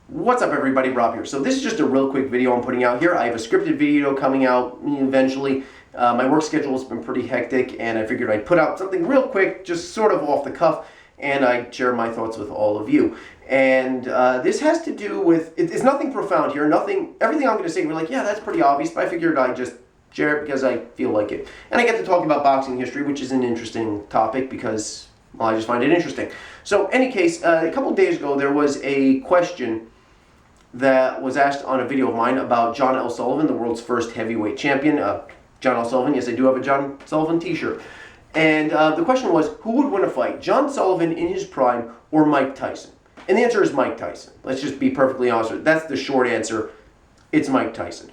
What's up, everybody? Rob here. So this is just a real quick video I'm putting out here. I have a scripted video coming out eventually. My work schedule has been pretty hectic, and I figured I'd put out something real quick, just sort of off the cuff, and I'd share my thoughts with all of you. And this has to do with, it's nothing profound here, everything I'm going to say, we're like, yeah, that's pretty obvious, but I figured I'd just share it because I feel like it. And I get to talk about boxing history, which is an interesting topic because, well, I just find it interesting. So, any case, a couple of days ago, there was a question that was asked on a video of mine about John L Sullivan, the world's first heavyweight champion. John L Sullivan, yes, I do have a John Sullivan t-shirt. And the question was, who would win a fight, John Sullivan in his prime or Mike Tyson? And the answer is Mike Tyson. Let's just be perfectly honest with it. That's the short answer. It's Mike Tyson.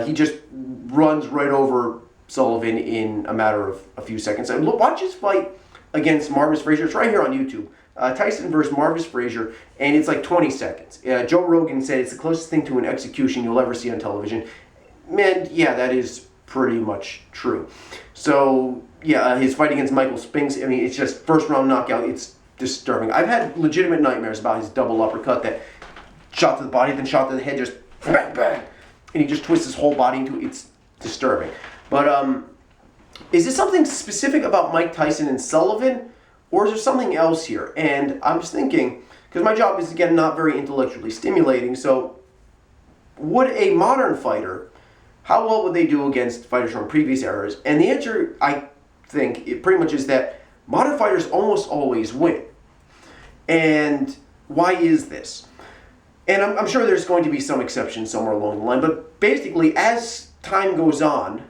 He just runs right over Sullivan in a matter of a few seconds. And look, watch his fight against Marvis Frazier. It's right here on YouTube. Tyson versus Marvis Frazier, and it's like 20 seconds. Joe Rogan said it's the closest thing to an execution you'll ever see on television. Man, yeah, that is pretty much true. So, yeah, his fight against Michael Spinks, I mean, it's just first round knockout. It's disturbing. I've had legitimate nightmares about his double uppercut that shot to the body, then shot to the head, just bang, bang. And he just twists his whole body into it. It's disturbing. But, is this something specific about Mike Tyson and Sullivan? Or is there something else here? And I'm just thinking, because my job is, again, not very intellectually stimulating, so would a modern fighter, how well would they do against fighters from previous eras? And the answer, I think, it pretty much is that modern fighters almost always win. And why is this? And I'm sure there's going to be some exceptions somewhere along the line, but basically, as time goes on,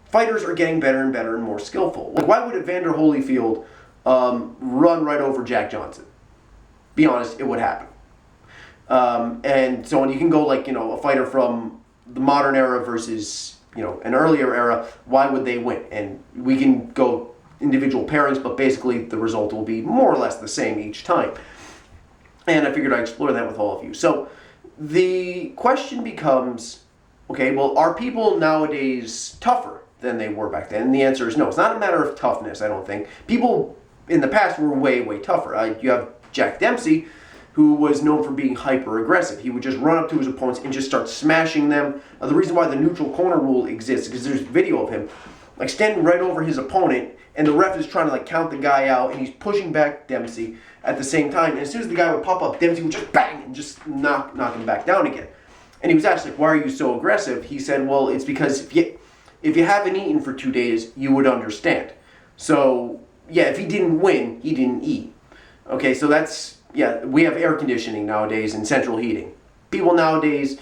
fighters are getting better and better and more skillful. Like, why would Evander Holyfield run right over Jack Johnson? Be honest, it would happen. And so when you can go like, a fighter from the modern era versus, an earlier era, why would they win? And we can go individual pairings, but basically the result will be more or less the same each time. And I figured I'd explore that with all of you. So the question becomes, okay, well, are people nowadays tougher than they were back then? And the answer is no. It's not a matter of toughness, I don't think. People in the past were way, way tougher. You have Jack Dempsey, who was known for being hyper-aggressive. He would just run up to his opponents and just start smashing them. The reason why the neutral corner rule exists is because there's video of him like standing right over his opponent, and the ref is trying to like count the guy out, and he's pushing back Dempsey at the same time. And as soon as the guy would pop up, Dempsey would just bang and just knock him back down again. And he was asked, like, why are you so aggressive? He said, well, it's because if you haven't eaten for 2 days, you would understand. So, yeah, if he didn't win, he didn't eat. Okay, so that's, yeah, we have air conditioning nowadays and central heating. People nowadays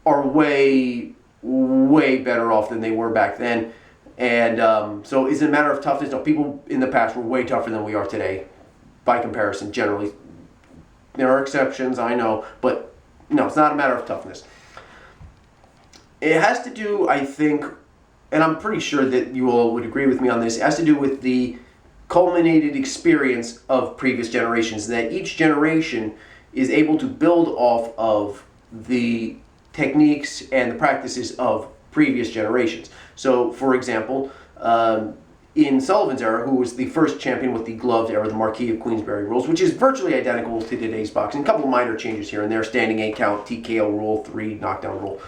are way, way better off than they were back then. And so is it a matter of toughness? No, people in the past were way tougher than we are today, by comparison, generally. There are exceptions, I know, but no, it's not a matter of toughness. It has to do, I think, and I'm pretty sure that you all would agree with me on this, it has to do with the culminated experience of previous generations, that each generation is able to build off of the techniques and the practices of previous generations. So, for example, in Sullivan's era, who was the first champion with the gloved era, the Marquis of Queensberry rules, which is virtually identical to today's boxing. A couple of minor changes here and there, standing 8 count, TKO rule, 3 knockdown rule.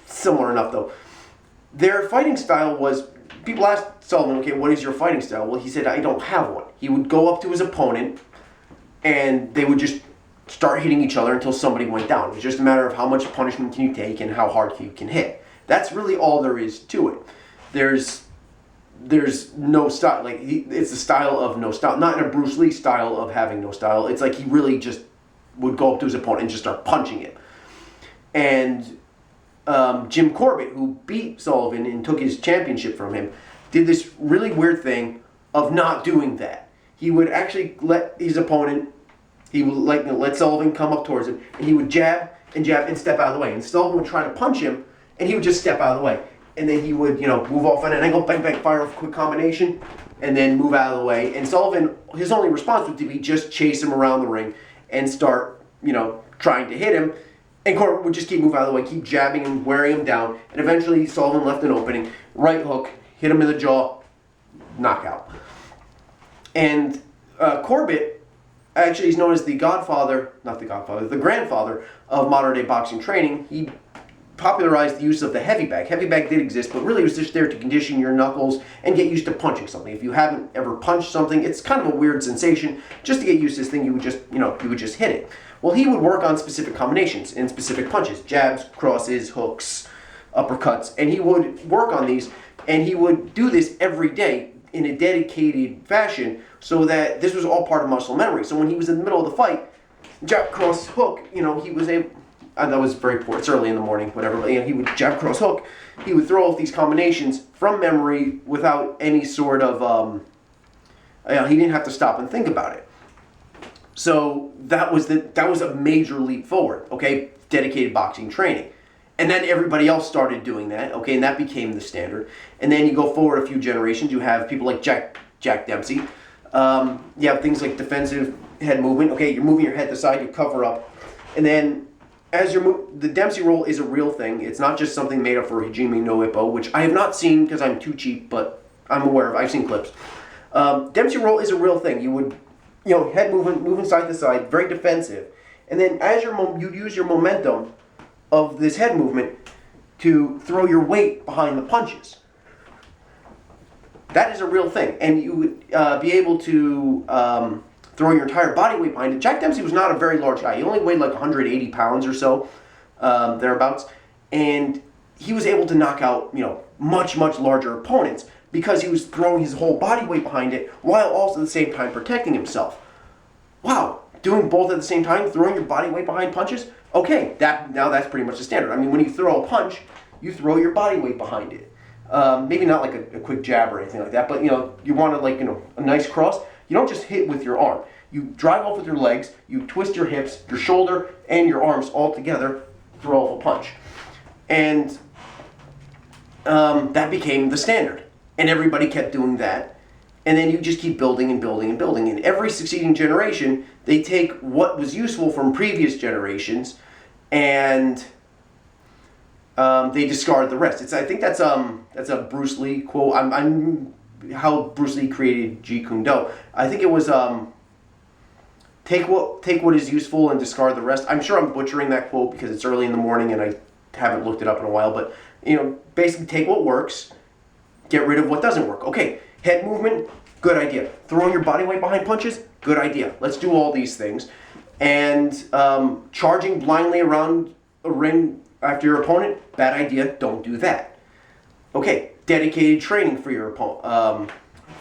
Similar enough, though. Their fighting style was, people asked Sullivan, okay, what is your fighting style? Well, he said, I don't have one. He would go up to his opponent, and they would just start hitting each other until somebody went down. It was just a matter of how much punishment can you take and how hard you can hit. That's really all there is to it. There's no style. Like, it's a style of no style. Not in a Bruce Lee style of having no style. It's like he really just would go up to his opponent and just start punching him. And Jim Corbett, who beat Sullivan and took his championship from him, did this really weird thing of not doing that. He would actually let his opponent, he would let Sullivan come up towards him, and he would jab and step out of the way. And Sullivan would try to punch him, and he would just step out of the way. And then he would, move off on an angle, bang, bang, fire off a quick combination, and then move out of the way. And Sullivan, his only response would be just chase him around the ring and start, trying to hit him. And Corbett would just keep moving out of the way, keep jabbing and wearing him down. And eventually Sullivan left an opening, right hook, hit him in the jaw, knockout. And Corbett Actually, he's known as the godfather, not the godfather, the grandfather of modern day boxing training. He popularized the use of the heavy bag. Heavy bag did exist, but really it was just there to condition your knuckles and get used to punching something. If you haven't ever punched something, it's kind of a weird sensation. Just to get used to this thing, you would just hit it. Well, he would work on specific combinations and specific punches, jabs, crosses, hooks, uppercuts, and he would work on these, and he would do this every day in a dedicated fashion, so that this was all part of muscle memory. So when he was in the middle of the fight, jab, cross, hook, he was able. That was very poor. It's early in the morning, whatever. But, he would jab, cross, hook. He would throw off these combinations from memory without any sort of. He didn't have to stop and think about it. So that was a major leap forward. Okay, dedicated boxing training, and then everybody else started doing that. Okay, and that became the standard. And then you go forward a few generations. You have people like Jack Dempsey. You have things like defensive head movement. Okay, you're moving your head to the side, you cover up, and then as the Dempsey roll is a real thing. It's not just something made up for Hajime no Ippo, which I have not seen because I'm too cheap, but I'm aware of. I've seen clips. Dempsey roll is a real thing. You would, head moving side to side, very defensive, and then as you'd use your momentum of this head movement to throw your weight behind the punches. That is a real thing, and you would be able to throw your entire body weight behind it. Jack Dempsey was not a very large guy. He only weighed like 180 pounds or so, thereabouts, and he was able to knock out much larger opponents because he was throwing his whole body weight behind it while also at the same time protecting himself. Wow, doing both at the same time, throwing your body weight behind punches. Okay, now that's pretty much the standard. I mean, when you throw a punch, you throw your body weight behind it. Maybe not like a quick jab or anything like that, but you want to a nice cross. You don't just hit with your arm. You drive off with your legs, you twist your hips, your shoulder, and your arms all together, throw off a punch. And that became the standard. And everybody kept doing that. And then you just keep building and building and building. And every succeeding generation, they take what was useful from previous generations and they discard the rest. I think that's a Bruce Lee quote. I'm how Bruce Lee created Jeet Kune Do. I think it was take what is useful and discard the rest. I'm sure I'm butchering that quote because it's early in the morning and I haven't looked it up in a while. But basically take what works, get rid of what doesn't work. Okay, head movement, good idea. Throwing your body weight behind punches, good idea. Let's do all these things. And charging blindly around a ring after your opponent, bad idea. Don't do that. Okay, dedicated training for your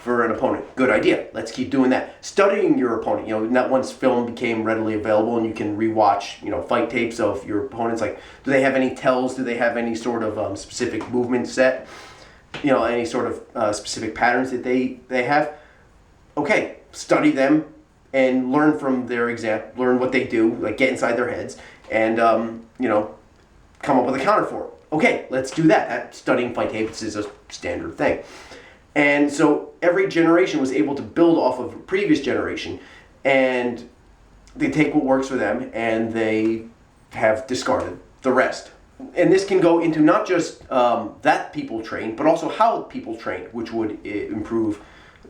for an opponent, good idea. Let's keep doing that. Studying your opponent. Not once film became readily available and you can rewatch fight tapes of your opponents. Like, do they have any tells? Do they have any sort of specific movement set? Any sort of specific patterns that they have? Okay, study them and learn from their example. Learn what they do. Like, get inside their heads and come up with a counter for it. Okay, let's do that. Studying fight tapes is a standard thing. And so every generation was able to build off of a previous generation, and they take what works for them and they have discarded the rest. And this can go into not just that people train, but also how people train, which would improve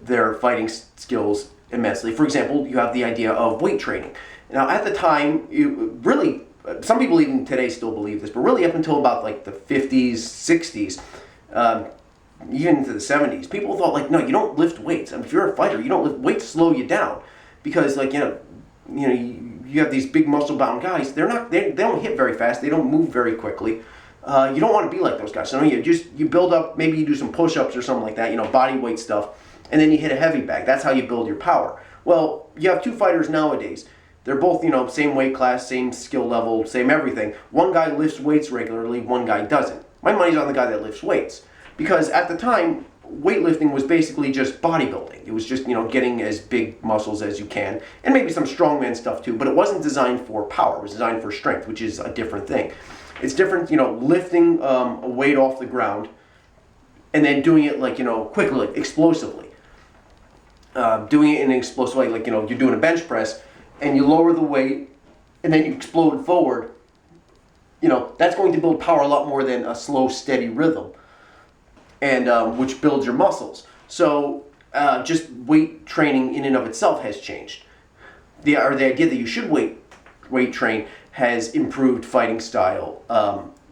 their fighting skills immensely. For example, you have the idea of weight training. Now, at the time, really, some people even today still believe this, but really up until about like the 50s, 60s, even into the 70s, people thought no, you don't lift weights. I mean, if you're a fighter, you don't lift weights. Slow you down, because you have these big muscle bound guys. They don't hit very fast. They don't move very quickly. You don't want to be like those guys. So you build up. Maybe you do some push-ups or something like that. Body weight stuff, and then you hit a heavy bag. That's how you build your power. Well, you have two fighters nowadays. They're both, same weight class, same skill level, same everything. One guy lifts weights regularly, one guy doesn't. My money's on the guy that lifts weights. Because at the time, weightlifting was basically just bodybuilding. It was just, getting as big muscles as you can. And maybe some strongman stuff too, but it wasn't designed for power. It was designed for strength, which is a different thing. It's different, lifting a weight off the ground and then doing it quickly, explosively. Doing it in an explosive way, you're doing a bench press, and you lower the weight, and then you explode forward, that's going to build power a lot more than a slow, steady rhythm, and which builds your muscles. So just weight training in and of itself has changed. the idea that you should weight train has improved fighting style,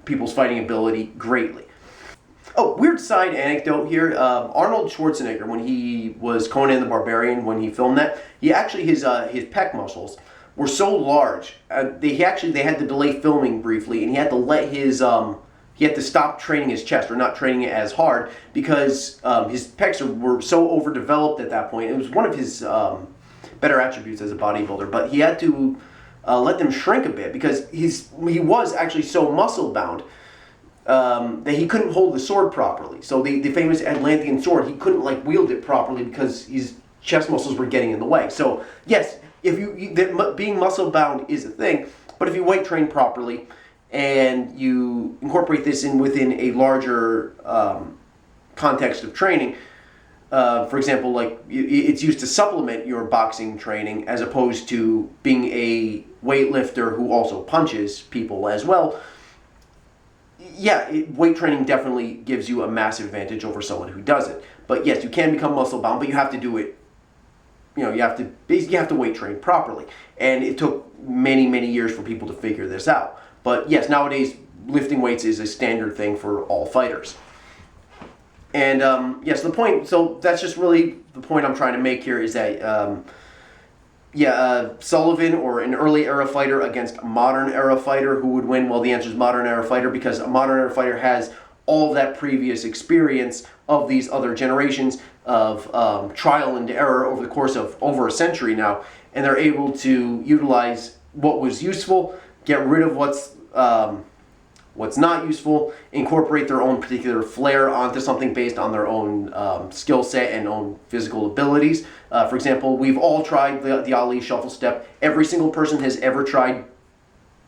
people's fighting ability greatly. Oh, weird side anecdote here. Arnold Schwarzenegger, when he was Conan the Barbarian, when he filmed that, he actually his pec muscles were so large. They had to delay filming briefly, and he had to let he had to stop training his chest, or not training it as hard, because his pecs were so overdeveloped at that point. It was one of his better attributes as a bodybuilder, but he had to let them shrink a bit because he was actually so muscle bound that he couldn't hold the sword properly. So the famous Atlantean sword, he couldn't wield it properly because his chest muscles were getting in the way. So yes, being muscle bound is a thing, but if you weight train properly and you incorporate this within a larger context of training, for example, it's used to supplement your boxing training as opposed to being a weightlifter who also punches people as well. Yeah, weight training definitely gives you a massive advantage over someone who doesn't. But yes, you can become muscle bound, but you have to do it. You have to weight train properly, and it took many years for people to figure this out. But yes, nowadays lifting weights is a standard thing for all fighters. And yes, the point. So that's just really the point I'm trying to make here is that Sullivan or an early era fighter against a modern era fighter, who would win? Well, the answer is modern era fighter, because a modern era fighter has all of that previous experience of these other generations of trial and error over the course of over a century now, and they're able to utilize what was useful, get rid of what's not useful, incorporate their own particular flair onto something based on their own skill set and own physical abilities. For example, we've all tried the Ali shuffle step. Every single person has ever tried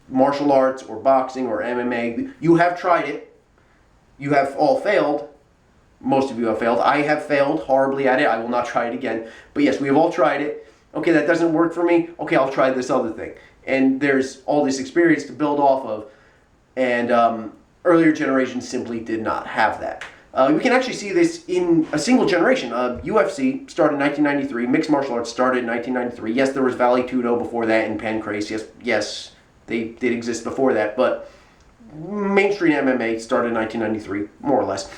martial arts or boxing or MMA. You have tried it. You have all failed. Most of you have failed. I have failed horribly at it. I will not try it again. But yes, we have all tried it. Okay, that doesn't work for me. Okay, I'll try this other thing. And there's all this experience to build off of. And earlier generations simply did not have that. We can actually see this in a single generation. UFC started in 1993. Mixed martial arts started in 1993. Yes, there was Vale Tudo before that and Pancrase. Yes, they did exist before that. But mainstream MMA started in 1993, more or less.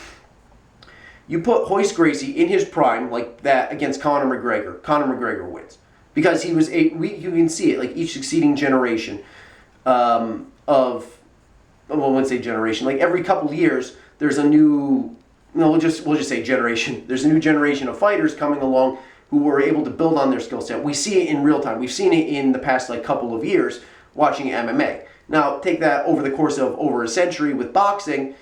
You put Royce Gracie in his prime like that against Conor McGregor. Conor McGregor wins. Because he was you can see it, each succeeding generation I wouldn't say generation. Every couple of years, there's a new. We'll just say generation. There's a new generation of fighters coming along who were able to build on their skill set. We see it in real time. We've seen it in the past couple of years watching MMA. Now take that over the course of over a century with boxing,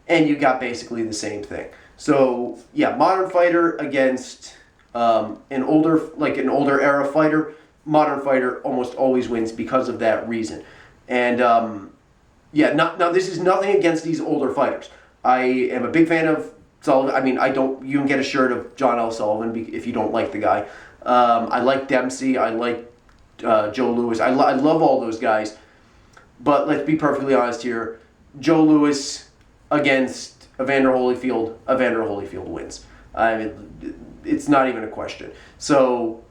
and you got basically the same thing. So yeah, modern fighter against an older era fighter. Modern fighter almost always wins because of that reason. And now this is nothing against these older fighters. I am a big fan of Sullivan. I mean, you can get a shirt of John L. Sullivan if you don't like the guy. I like Dempsey. I like Joe Louis. I love all those guys. But let's be perfectly honest here. Joe Louis against Evander Holyfield wins. I mean, it's not even a question. So,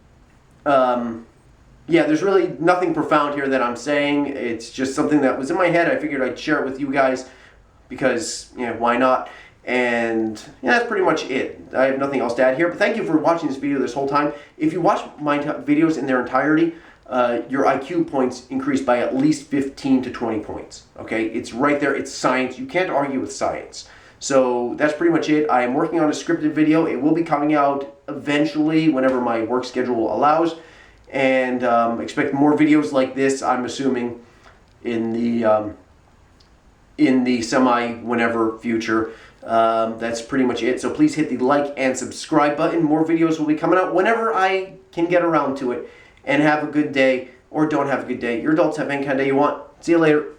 there's really nothing profound here that I'm saying. It's just something that was in my head. I figured I'd share it with you guys because, why not? And that's pretty much it. I have nothing else to add here. But thank you for watching this video this whole time. If you watch my videos in their entirety, your IQ points increase by at least 15 to 20 points. Okay? It's right there. It's science. You can't argue with science. So that's pretty much it. I am working on a scripted video. It will be coming out eventually whenever my work schedule allows. And expect more videos like this, I'm assuming, in the semi-whenever future. That's pretty much it. So please hit the like and subscribe button. More videos will be coming out whenever I can get around to it. And have a good day, or don't have a good day. Your adults have any kind of day you want. See you later.